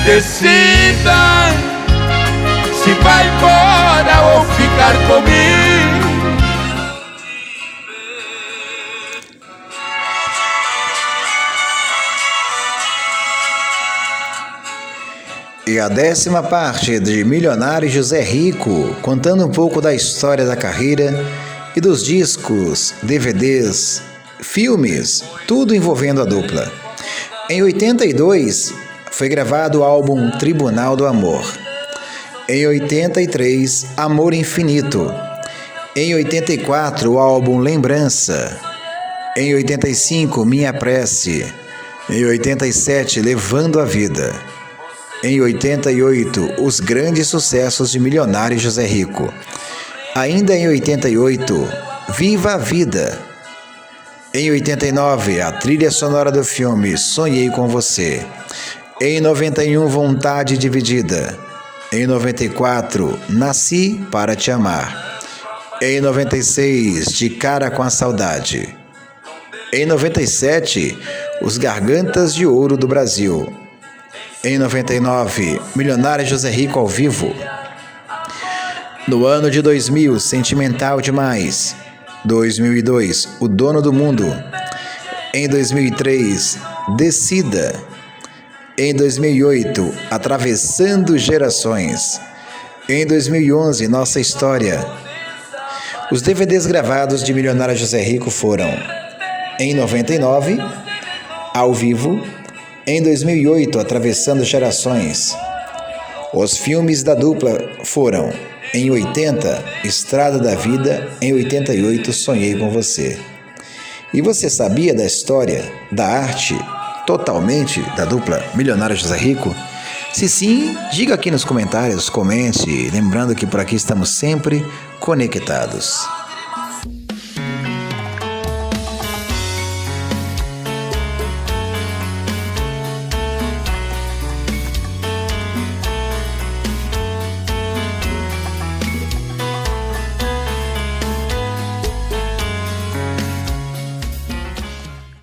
Decida se vai embora ou ficar comigo. E a 10ª parte de Milionário José Rico, contando um pouco da história da carreira e dos discos, DVDs, filmes, tudo envolvendo a dupla. Em 82, foi gravado o álbum Tribunal do Amor. Em 83, Amor Infinito. Em 84, o álbum Lembrança. Em 85, Minha Prece. Em 87, Levando a Vida. Em 88, os grandes sucessos de Milionário José Rico. Ainda em 88, Viva a Vida. Em 89, a trilha sonora do filme Sonhei com Você. Em 91, Vontade Dividida. Em 94, Nasci para Te Amar. Em 96, De Cara com a Saudade. Em 97, Os Gargantas de Ouro do Brasil. Em 99, Milionário José Rico ao vivo. No ano de 2000, Sentimental Demais. 2002, O Dono do Mundo. Em 2003, Decida. Em 2008, Atravessando Gerações. Em 2011, Nossa História. Os DVDs gravados de Milionário José Rico foram: em 99, Ao Vivo. Em 2008, Atravessando Gerações. Os filmes da dupla foram: em 80, Estrada da Vida. Em 88, Sonhei com Você. E você sabia da história, da arte, totalmente da dupla Milionário José Rico? Se sim, diga aqui nos comentários, comente, lembrando que por aqui estamos sempre conectados.